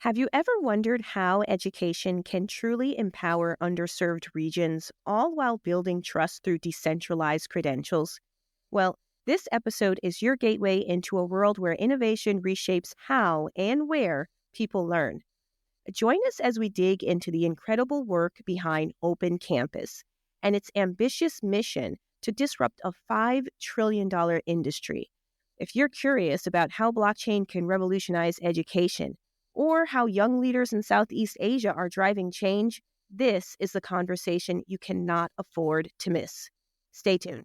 Have you ever wondered how education can truly empower underserved regions, all while building trust through decentralized credentials? Well, this episode is your gateway into a world where innovation reshapes how and where people learn. Join us as we dig into the incredible work behind Open Campus and its ambitious mission to disrupt a $5 trillion industry. If you're curious about how blockchain can revolutionize education or how young leaders in Southeast Asia are driving change, this is the conversation you cannot afford to miss. Stay tuned.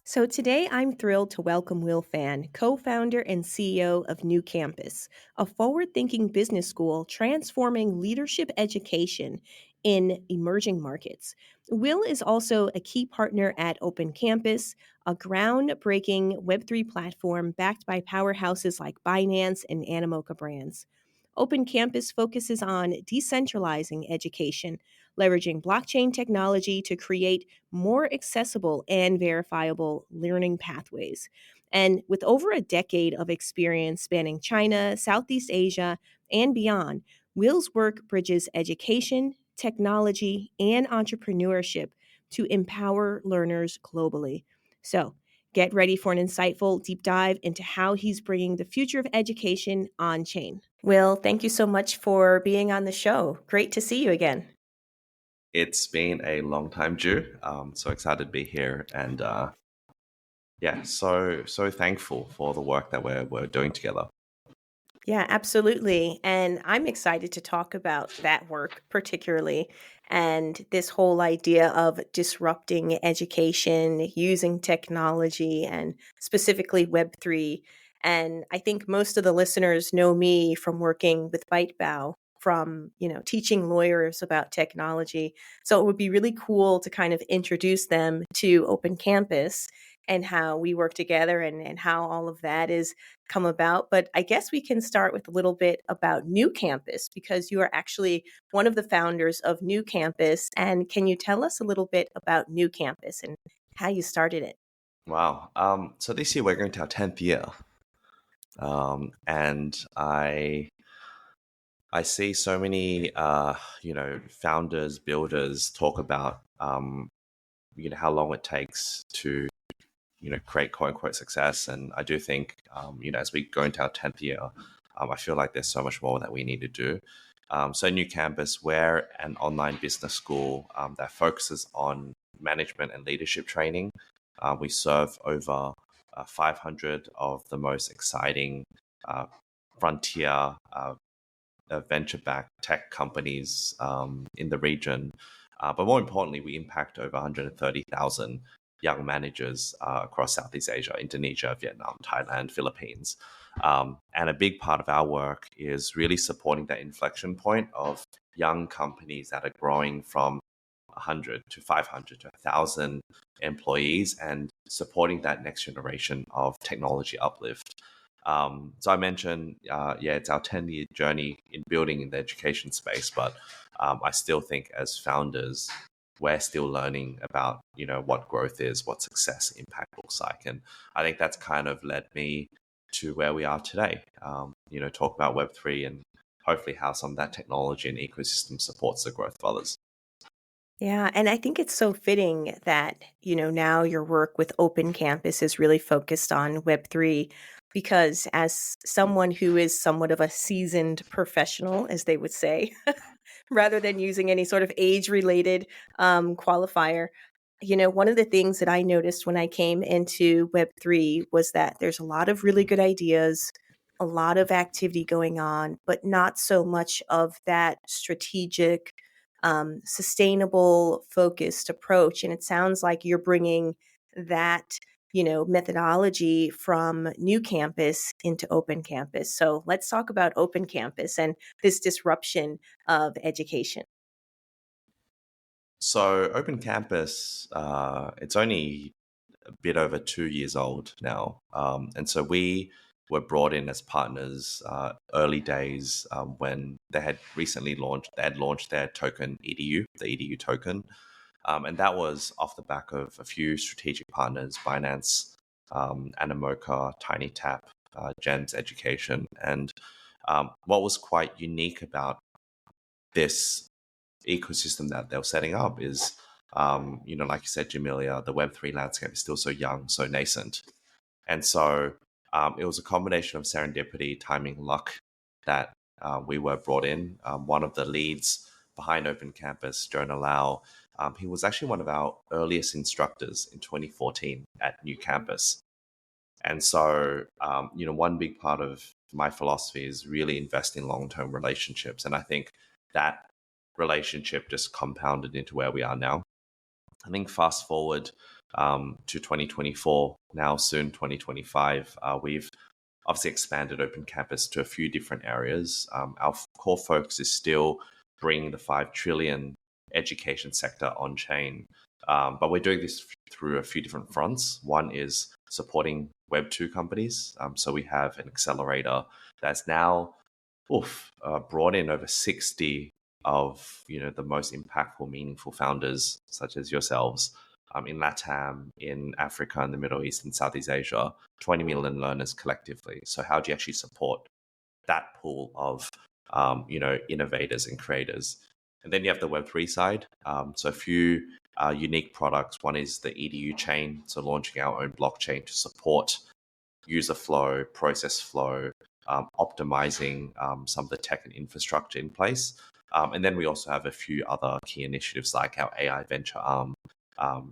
So today I'm thrilled to welcome Will Fan, co-founder and CEO of NewCampus, a forward-thinking business school transforming leadership education in emerging markets. Will is also a key partner at Open Campus, a groundbreaking Web3 platform backed by powerhouses like Binance and Animoca Brands. Open Campus focuses on decentralizing education, leveraging blockchain technology to create more accessible and verifiable learning pathways. And with over a decade of experience spanning China, Southeast Asia, and beyond, Will's work bridges education, technology, and entrepreneurship to empower learners globally. So, get ready for an insightful deep dive into how he's bringing the future of education on chain. Will, thank you so much for being on the show. Great to see you again. It's been a long time, Jew. So excited to be here, and yeah, so thankful for the work that we're doing together. Yeah, absolutely. And I'm excited to talk about that work particularly and this whole idea of disrupting education using technology and specifically Web3. And I think most of the listeners know me from working with ByteBow from, teaching lawyers about technology. So it would be really cool to kind of introduce them to Open Campus and how we work together and how all of that is come about. But I guess we can start with a little bit about NewCampus because you are actually one of the founders of NewCampus. And can you tell us a little bit about NewCampus and how you started it? Wow. So this year we're going to our 10th year, and I see so many founders, builders talk about how long it takes to create quote unquote success, and I do think as we go into our 10th year, I feel like there's so much more that we need to do. So New Campus, we're an online business school that focuses on management and leadership training. We serve over 500 of the most exciting frontier venture-backed tech companies in the region. But more importantly, we impact over 130,000 young managers across Southeast Asia, Indonesia, Vietnam, Thailand, Philippines. And a big part of our work is really supporting that inflection point of young companies that are growing from 100 to 500 to 1,000 employees and supporting that next generation of technology uplift. So I mentioned, it's our 10-year journey in building in the education space, but I still think as founders, we're still learning about, what growth is, what success impact looks like. And I think that's kind of led me to where we are today, talk about Web3 and hopefully how some of that technology and ecosystem supports the growth of others. Yeah, and I think it's so fitting that, now your work with Open Campus is really focused on Web3 because as someone who is somewhat of a seasoned professional, as they would say, rather than using any sort of age-related qualifier, one of the things that I noticed when I came into Web3 was that there's a lot of really good ideas, a lot of activity going on, but not so much of that strategic sustainable, focused approach. And it sounds like you're bringing that, methodology from New Campus into Open Campus. So let's talk about Open Campus and this disruption of education. So Open Campus, it's only a bit over 2 years old now. And so we were brought in as partners early days when they had recently launched. They had launched their token EDU, the EDU token, and that was off the back of a few strategic partners: Binance, Animoca, TinyTap, Gems Education, and what was quite unique about this ecosystem that they were setting up is, like you said, Jamelia, the Web3 landscape is still so young, so nascent. And so it was a combination of serendipity, timing, luck that we were brought in. One of the leads behind Open Campus, Jonah Lau, he was actually one of our earliest instructors in 2014 at NewCampus. And so, one big part of my philosophy is really invest in long-term relationships. And I think that relationship just compounded into where we are now. I think fast forward to 2024, now soon 2025, we've obviously expanded Open Campus to a few different areas. Our core focus is still bringing the 5 trillion education sector on chain. But we're doing this through a few different fronts. One is supporting Web2 companies. So we have an accelerator that's now brought in over 60 of the most impactful, meaningful founders, such as yourselves, in LATAM, in Africa, in the Middle East, and Southeast Asia, 20 million learners collectively. So how do you actually support that pool of innovators and creators? And then you have the Web3 side. So a few unique products. One is the EDU chain, so launching our own blockchain to support user flow, process flow, optimizing some of the tech and infrastructure in place. And then we also have a few other key initiatives like our AI venture arm,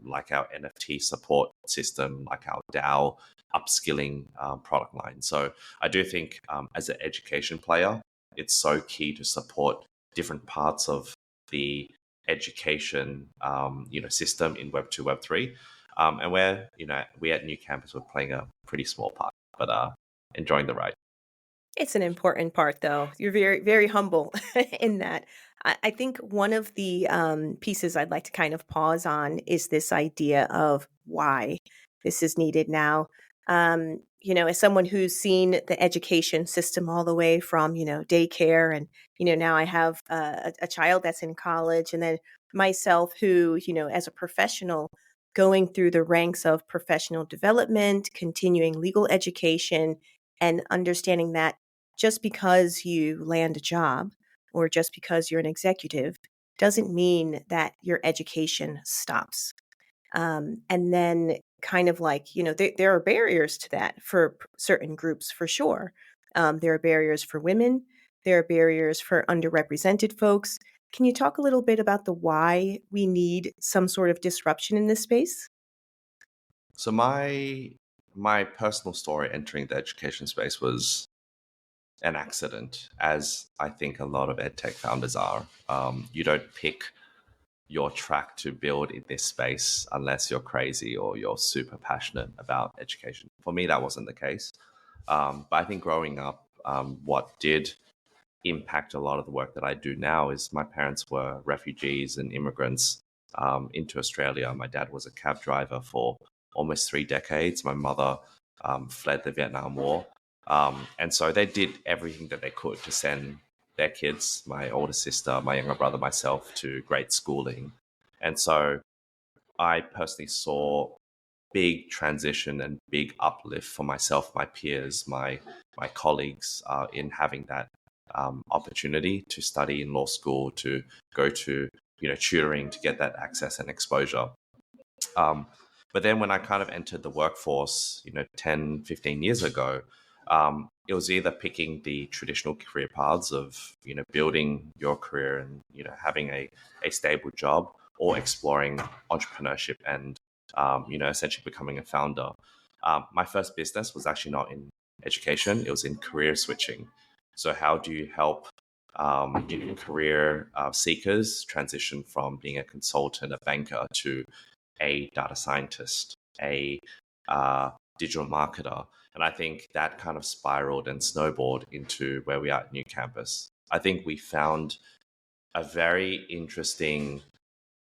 like our NFT support system, like our DAO upskilling product line. So I do think as an education player, it's so key to support different parts of the education system in Web 2, Web 3. And we at NewCampus, we're playing a pretty small part, but enjoying the ride. It's an important part, though. You're very, very humble in that. I think one of the pieces I'd like to kind of pause on is this idea of why this is needed now. As someone who's seen the education system all the way from, daycare, and, now I have a child that's in college, and then myself who, as a professional, going through the ranks of professional development, continuing legal education, and understanding that just because you land a job or just because you're an executive doesn't mean that your education stops. And then kind of like, there are barriers to that for certain groups for sure. There are barriers for women. There are barriers for underrepresented folks. Can you talk a little bit about the why we need some sort of disruption in this space? So my personal story entering the education space was an accident, as I think a lot of edtech founders are. You don't pick your track to build in this space unless you're crazy or you're super passionate about education. For me, that wasn't the case. But I think growing up, what did impact a lot of the work that I do now is my parents were refugees and immigrants into Australia. My dad was a cab driver for almost 3 decades. My mother fled the Vietnam War. And so they did everything that they could to send their kids, my older sister, my younger brother, myself, to great schooling. And so I personally saw big transition and big uplift for myself, my peers, my colleagues in having that opportunity to study in law school, to go to tutoring, to get that access and exposure. But then when I kind of entered the workforce, 10, 15 years ago, it was either picking the traditional career paths of, building your career and, having a stable job, or exploring entrepreneurship and, essentially becoming a founder. My first business was actually not in education. It was in career switching. So how do you help career seekers transition from being a consultant, a banker, to a data scientist, a digital marketer? And I think that kind of spiraled and snowballed into where we are at NewCampus. I think we found a very interesting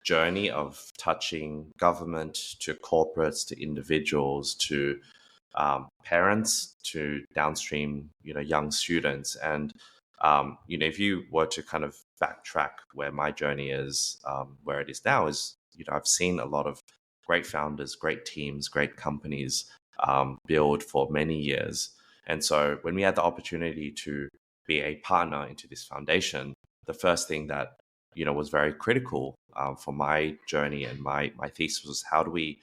journey of touching government to corporates to individuals to parents to downstream, young students. And if you were to kind of backtrack where my journey is, where it is now, is I've seen a lot of great founders, great teams, great companies build for many years. And so when we had the opportunity to be a partner into this foundation, the first thing that was very critical for my journey and my thesis was, how do we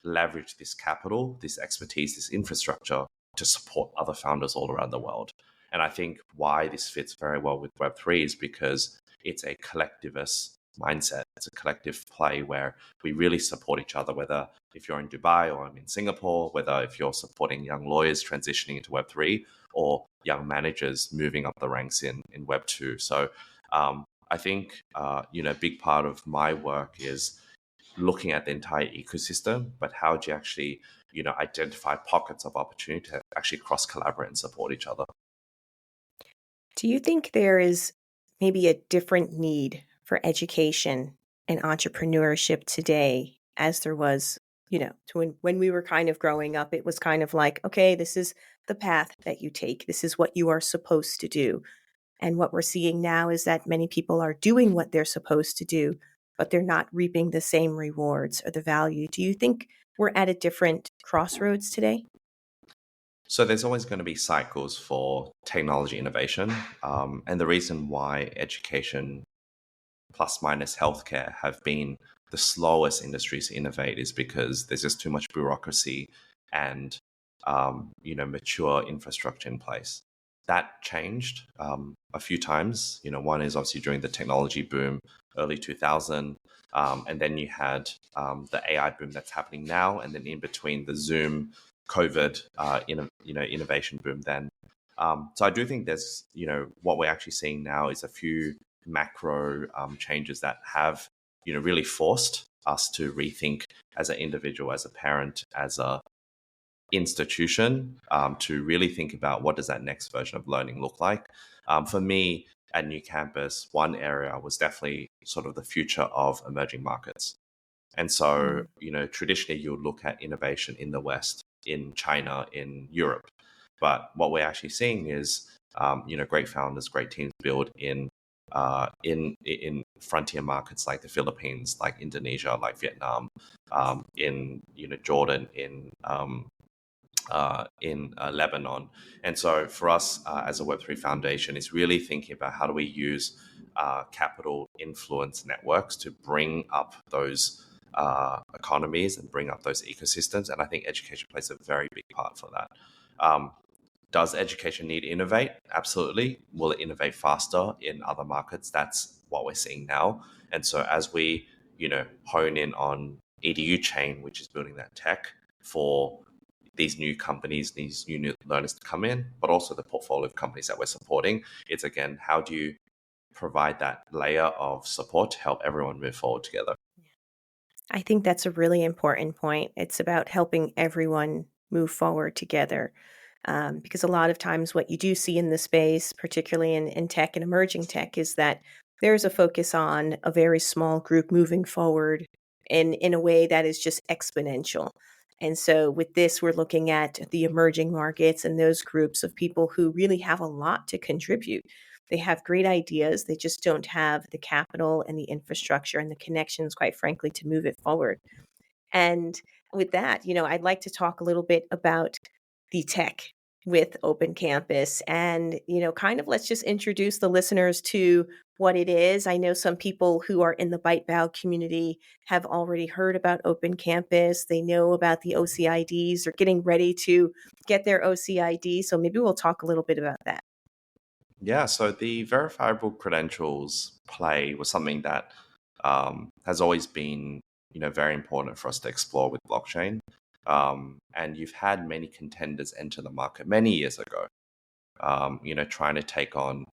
leverage this capital, this expertise, this infrastructure to support other founders all around the world? And I think why this fits very well with Web3 is because it's a collectivist mindset. It's a collective play where we really support each other, whether if you're in Dubai or I'm in Singapore, whether if you're supporting young lawyers transitioning into Web3 or young managers moving up the ranks in Web2. So I think, a big part of my work is looking at the entire ecosystem, but how do you actually, identify pockets of opportunity to actually cross collaborate and support each other? Do you think there is maybe a different need for education and entrepreneurship today as there was, to when we were kind of growing up? It was kind of like, okay, this is the path that you take. This is what you are supposed to do. And what we're seeing now is that many people are doing what they're supposed to do, but they're not reaping the same rewards or the value. Do you think we're at a different crossroads today? So there's always going to be cycles for technology innovation. And the reason why education plus minus healthcare have been the slowest industries to innovate is because there's just too much bureaucracy and mature infrastructure in place. That changed a few times. One is obviously during the technology boom, early 2000, and then you had the AI boom that's happening now, and then in between the Zoom, COVID, innovation boom. Then, so I do think there's what we're actually seeing now is a few macro changes that have really forced us to rethink as an individual, as a parent, as a institution, to really think about what does that next version of learning look like. For me at NewCampus, one area was definitely sort of the future of emerging markets. And so, Mm. traditionally you would look at innovation in the West, in China, in Europe. But what we're actually seeing is, great founders, great teams build in frontier markets like the Philippines, like Indonesia, like Vietnam, in Jordan, in Lebanon. And so for us as a Web3 foundation, is really thinking about how do we use capital influence networks to bring up those economies and bring up those ecosystems. And I think education plays a very big part for that. Um, does education need to innovate? Absolutely. Will it innovate faster in other markets? That's what we're seeing now. And so as we, hone in on EDU chain, which is building that tech for these new companies, these new learners to come in, but also the portfolio of companies that we're supporting, it's again, how do you provide that layer of support to help everyone move forward together? I think that's a really important point. It's about helping everyone move forward together. Because a lot of times, what you do see in the space, particularly in tech and emerging tech, is that there's a focus on a very small group moving forward in a way that is just exponential. And so, with this, we're looking at the emerging markets and those groups of people who really have a lot to contribute. They have great ideas, they just don't have the capital and the infrastructure and the connections, quite frankly, to move it forward. And with that, I'd like to talk a little bit about the tech with Open Campus and, kind of let's just introduce the listeners to what it is. I know some people who are in the ByteBow community have already heard about Open Campus. They know about the OCIDs or getting ready to get their OCID. So maybe we'll talk a little bit about that. Yeah, so the verifiable credentials play was something that has always been, very important for us to explore with blockchain. And you've had many contenders enter the market many years ago, trying to take on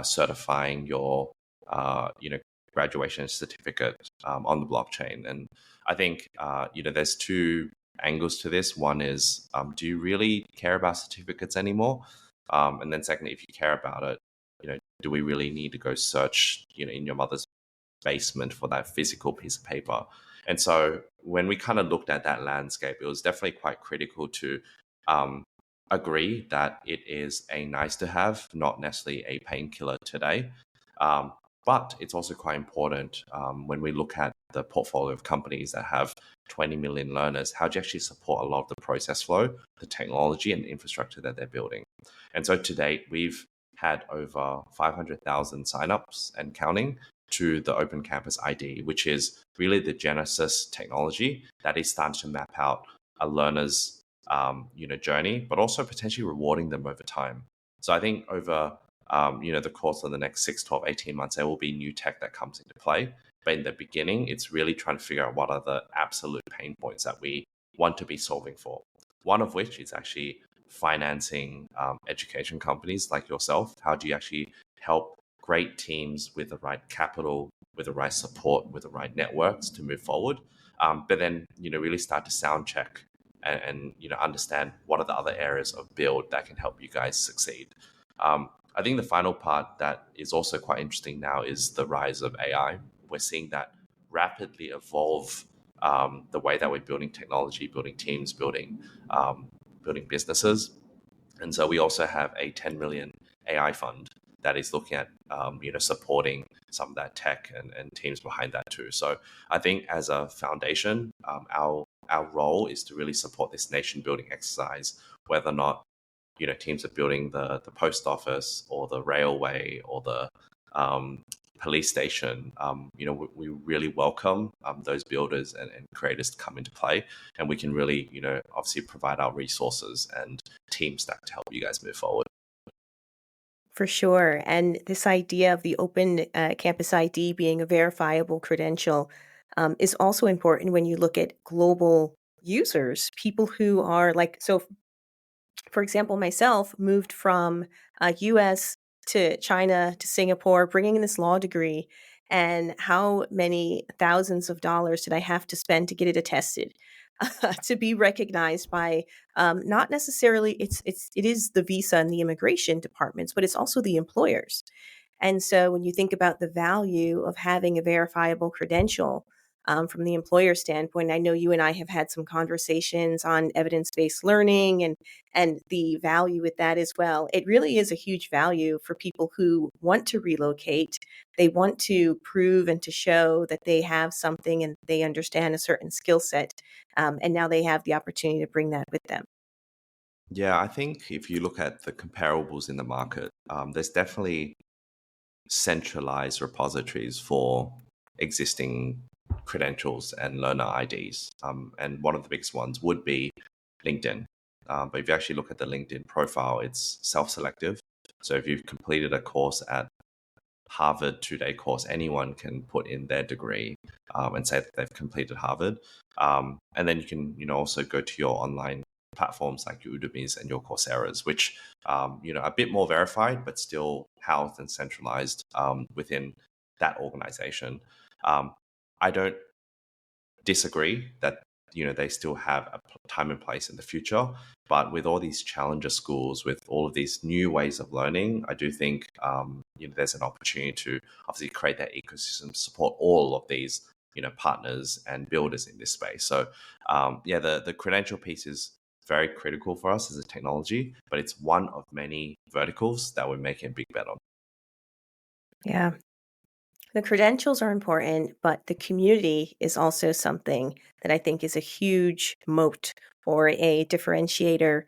certifying your, graduation certificate on the blockchain. And I think, there's two angles to this. One is, do you really care about certificates anymore? And then secondly, if you care about it, do we really need to go search, in your mother's basement for that physical piece of paper? And so when we kind of looked at that landscape, it was definitely quite critical to agree that it is a nice to have, not necessarily a painkiller today. Um, but it's also quite important when we look at the portfolio of companies that have 20 million learners. How do you actually support a lot of the process flow, the technology, and infrastructure that they're building? And so to date, we've had over 500,000 signups and counting to the Open Campus ID, which is really the Genesis technology that is starting to map out a learner's journey, but also potentially rewarding them over time. So I think over the course of the next 6, 12, 18 months, there will be new tech that comes into play. But in the beginning, it's really trying to figure out what are the absolute pain points that we want to be solving for. One of which is actually financing education companies like yourself. How do you actually help great teams with the right capital, with the right support, with the right networks to move forward? But then, really start to sound check and understand what are the other areas of build that can help you guys succeed. I think the final part that is also quite interesting now is the rise of AI. We're seeing that rapidly evolve the way that we're building technology, building teams, building businesses. And so we also have a 10 million AI fund that is looking at supporting some of that tech and teams behind that too. So I think as a foundation, our role is to really support this nation building exercise, whether or not teams are building the post office or the railway or the police station. We really welcome those builders and creators to come into play, and we can really obviously provide our resources and team stack to help you guys move forward. For sure. And this idea of the open campus ID being a verifiable credential is also important when you look at global users, people who are like, so for example, myself moved from US to China to Singapore, bringing in this law degree. And how many thousands of dollars did I have to spend to get it attested, to be recognized by not necessarily it is the visa and the immigration departments, but it's also the employers. And so when you think about the value of having a verifiable credential from the employer standpoint, I know you and I have had some conversations on evidence-based learning and the value with that as well. It really is a huge value for people who want to relocate. They want to prove and to show that they have something and they understand a certain skill set. And now they have the opportunity to bring that with them. Yeah, I think if you look at the comparables in the market, there's definitely centralized repositories for existing credentials and learner IDs. And one of the biggest ones would be LinkedIn. But if you actually look at the LinkedIn profile, it's self-selective. So if you've completed a course at Harvard 2-day course, anyone can put in their degree and say that they've completed Harvard. And then you can, also go to your online platforms like your Udemy's and your Coursera's, which, are a bit more verified, but still housed and centralized within that organization. I don't disagree that they still have a time and place in the future, but with all these challenger schools, with all of these new ways of learning, I do think there's an opportunity to obviously create that ecosystem to support all of these partners and builders in this space. So the credential piece is very critical for us as a technology, but it's one of many verticals that we're making a big bet on. Yeah. The credentials are important, but the community is also something that I think is a huge moat or a differentiator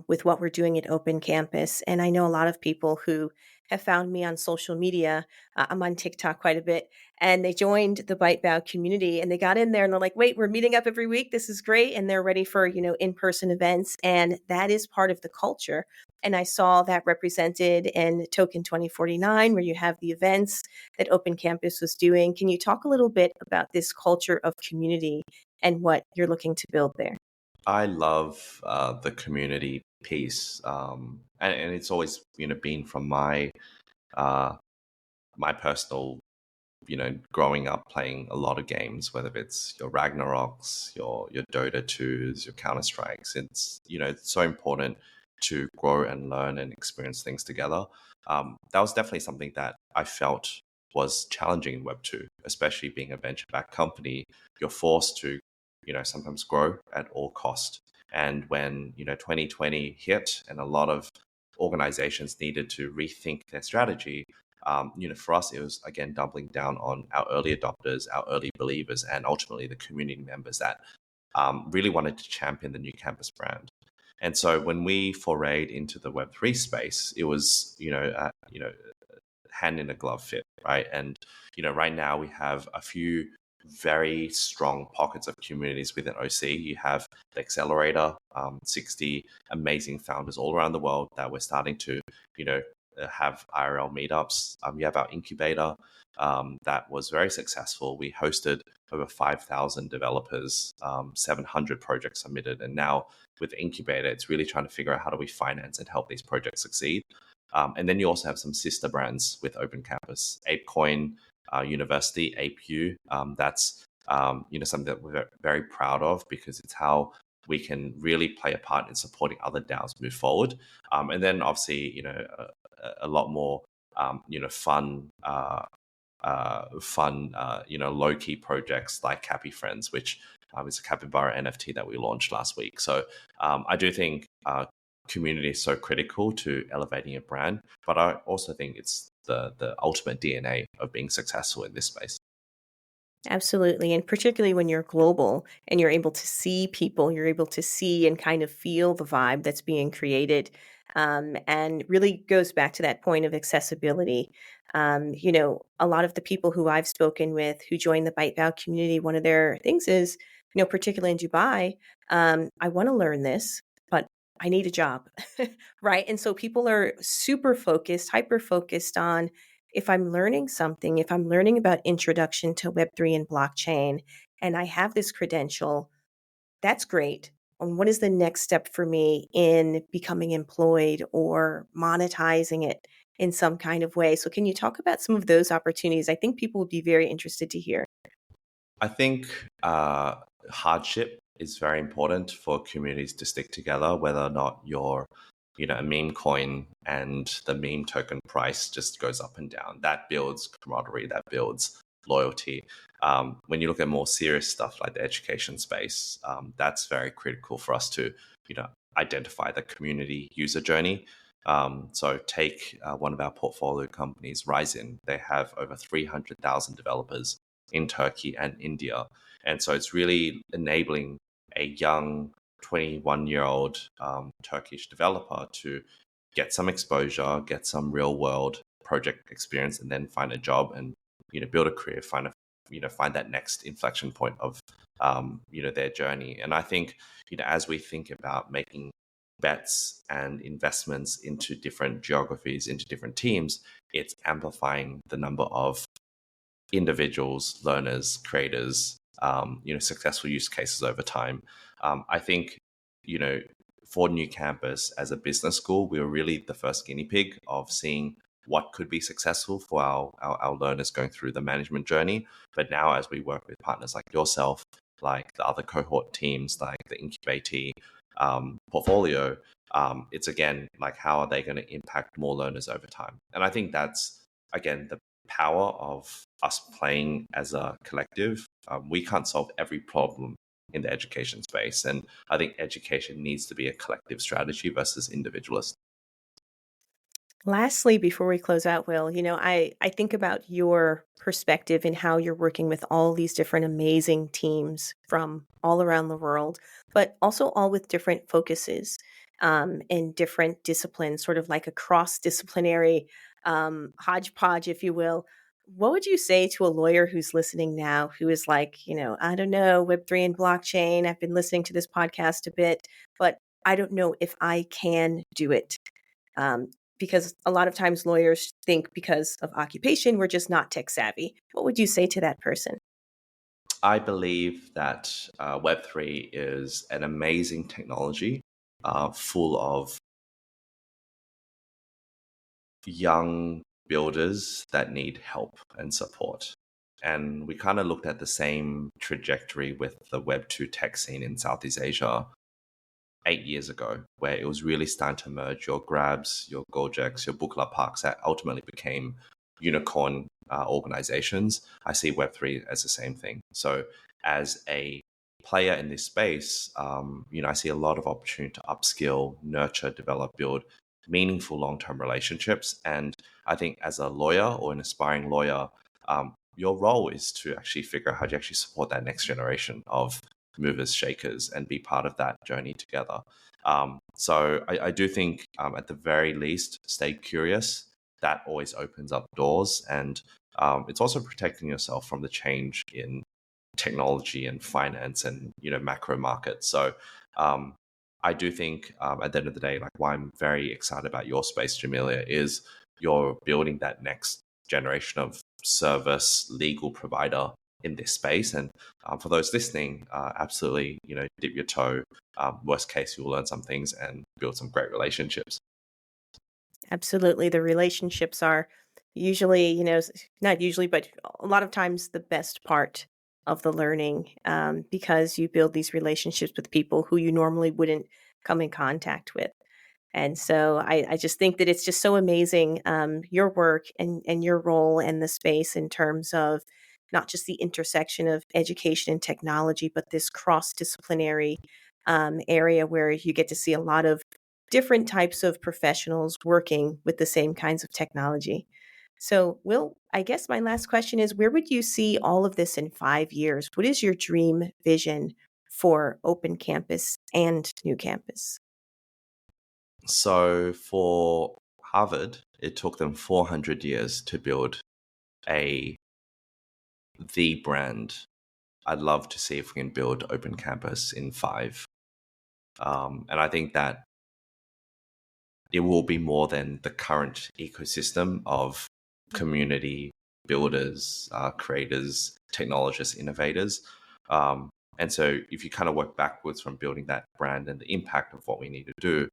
with what we're doing at Open Campus. And I know a lot of people who have found me on social media. I'm on TikTok quite a bit, and they joined the Byte Bow community, and they got in there, and they're like, "Wait, we're meeting up every week. This is great!" And they're ready for in-person events, and that is part of the culture. And I saw that represented in Token 2049, where you have the events that Open Campus was doing. Can you talk a little bit about this culture of community and what you're looking to build there? I love the community piece, and it's always been from uh, my personal growing up playing a lot of games, whether it's your Ragnaroks, your Dota 2s, your Counter Strikes. It's so important to grow and learn and experience things together. That was definitely something that I felt was challenging in Web 2, especially being a venture backed company. You're forced to sometimes grow at all cost. And when 2020 hit and a lot of organizations needed to rethink their strategy, for us it was again doubling down on our early adopters, our early believers, and ultimately the community members that really wanted to champion the New Campus brand. And so when we forayed into the Web3 space, it was hand in a glove fit, right? And right now we have a few very strong pockets of communities within OC. You have the accelerator, 60 amazing founders all around the world that we're starting to have IRL meetups. You have our incubator that was very successful. We hosted over 5,000 developers, 700 projects submitted, and now with the incubator, it's really trying to figure out how do we finance and help these projects succeed. And then you also have some sister brands with Open Campus, ApeCoin University, ApeU. That's something that we're very proud of because it's how we can really play a part in supporting other DAOs move forward. And then obviously, a lot more, fun, low key projects like Cappy Friends, which is a capybara NFT that we launched last week. So I do think community is so critical to elevating a brand, but I also think it's the ultimate DNA of being successful in this space. Absolutely. And particularly when you're global and you're able to see people, you're able to see and kind of feel the vibe that's being created. And really goes back to that point of accessibility. A lot of the people who I've spoken with who join the ByteVal community, one of their things is, particularly in Dubai, I want to learn this, but I need a job. Right. And so people are super focused, hyper focused on if I'm learning something, if I'm learning about introduction to Web3 and blockchain, and I have this credential, that's great. And what is the next step for me in becoming employed or monetizing it in some kind of way? So, can you talk about some of those opportunities? I think people would be very interested to hear. I think hardship is very important for communities to stick together, whether or not you're a meme coin and the meme token price just goes up and down. That builds camaraderie, that builds loyalty. When you look at more serious stuff like the education space, that's very critical for us to identify the community user journey. So take one of our portfolio companies, Ryzen. They have over 300,000 developers in Turkey and India. And so it's really enabling a young 21-year-old Turkish developer to get some exposure, get some real world project experience, and then find a job and build a career, find that next inflection point of their journey. And I think as we think about making bets and investments into different geographies, into different teams, it's amplifying the number of individuals, learners, creators, successful use cases over time. I think, for NewCampus as a business school, we were really the first guinea pig of seeing what could be successful for our learners going through the management journey. But now as we work with partners like yourself, like the other cohort teams, like the Incubate portfolio, it's again, like how are they going to impact more learners over time? And I think that's, again, the power of us playing as a collective. We can't solve every problem in the education space. And I think education needs to be a collective strategy versus individualist. Lastly, before we close out, Will, I think about your perspective and how you're working with all these different amazing teams from all around the world, but also all with different focuses and different disciplines, sort of like a cross-disciplinary hodgepodge, if you will. What would you say to a lawyer who's listening now who is like, I don't know, Web3 and blockchain, I've been listening to this podcast a bit, but I don't know if I can do it? Um, because a lot of times lawyers think because of occupation, we're just not tech savvy. What would you say to that person? I believe that Web3 is an amazing technology full of young builders that need help and support. And we kind of looked at the same trajectory with the Web2 tech scene in Southeast Asia 8 years ago, where it was really starting to merge your Grabs, your Gojeks, your Bukla Parks that ultimately became unicorn organizations. I see Web3 as the same thing. So as a player in this space, I see a lot of opportunity to upskill, nurture, develop, build meaningful long-term relationships. And I think as a lawyer or an aspiring lawyer, your role is to actually figure out how to actually support that next generation of movers, shakers, and be part of that journey together. So I do think, at the very least, stay curious. That always opens up doors, and it's also protecting yourself from the change in technology and finance and macro markets. So I do think, at the end of the day, like, why I'm very excited about your space, Jamelia, is you're building that next generation of service legal provider in this space. And for those listening, absolutely, dip your toe. Worst case, you'll learn some things and build some great relationships. Absolutely. The relationships are usually, not usually, but a lot of times the best part of the learning, because you build these relationships with people who you normally wouldn't come in contact with. And so I just think that it's just so amazing, your work and your role in the space in terms of not just the intersection of education and technology, but this cross-disciplinary area where you get to see a lot of different types of professionals working with the same kinds of technology. So, Will, I guess my last question is, where would you see all of this in 5 years? What is your dream vision for Open Campus and NewCampus? So for Harvard, it took them 400 years to build a the brand. I'd love to see if we can build Open Campus in five. And I think that it will be more than the current ecosystem of community builders, creators, technologists, innovators. And so if you kind of work backwards from building that brand and the impact of what we need to do,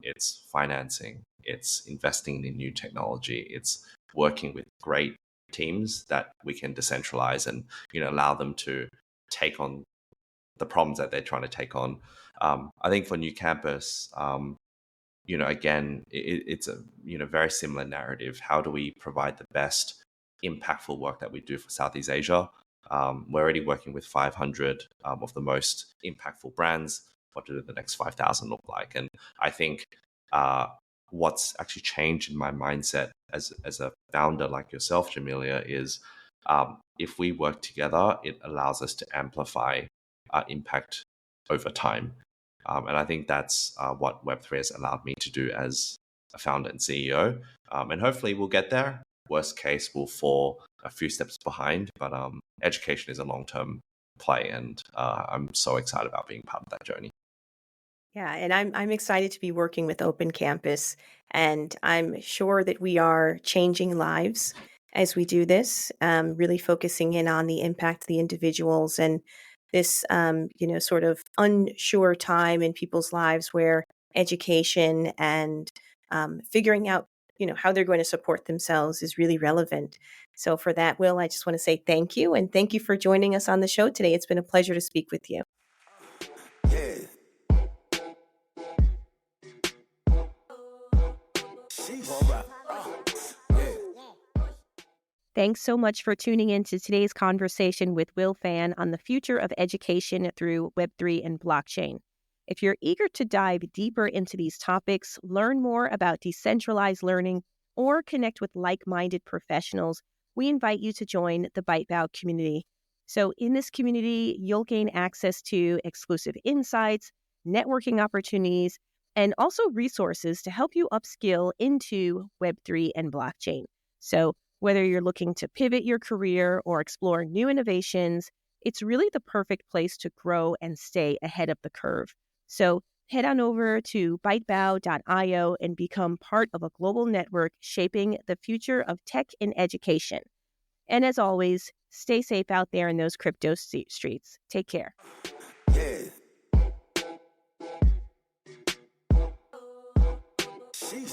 it's financing, it's investing in new technology, it's working with great teams that we can decentralize and allow them to take on the problems that they're trying to take on. I think for New Campus, again, it's a very similar narrative. How do we provide the best impactful work that we do for Southeast Asia? We're already working with 500 of the most impactful brands. What do the next 5,000 look like? And I think what's actually changed in my mindset as a founder like yourself, Jamelia, is if we work together, it allows us to amplify our impact over time. And I think that's what Web3 has allowed me to do as a founder and CEO. And hopefully we'll get there. Worst case, we'll fall a few steps behind. But education is a long-term play. And I'm so excited about being part of that journey. Yeah, and I'm excited to be working with Open Campus, and I'm sure that we are changing lives as we do this, really focusing in on the impact of the individuals and this, sort of unsure time in people's lives where education and figuring out, how they're going to support themselves is really relevant. So for that, Will, I just want to say thank you, and thank you for joining us on the show today. It's been a pleasure to speak with you. Yeah. Thanks so much for tuning in to today's conversation with Will Fan on the future of education through Web3 and blockchain. If you're eager to dive deeper into these topics, learn more about decentralized learning, or connect with like-minded professionals, we invite you to join the ByteBow community. So in this community, you'll gain access to exclusive insights, networking opportunities, and also resources to help you upskill into Web3 and blockchain. So whether you're looking to pivot your career or explore new innovations, it's really the perfect place to grow and stay ahead of the curve. So head on over to bytebow.io and become part of a global network shaping the future of tech in education. And as always, stay safe out there in those crypto streets. Take care. Yeah. She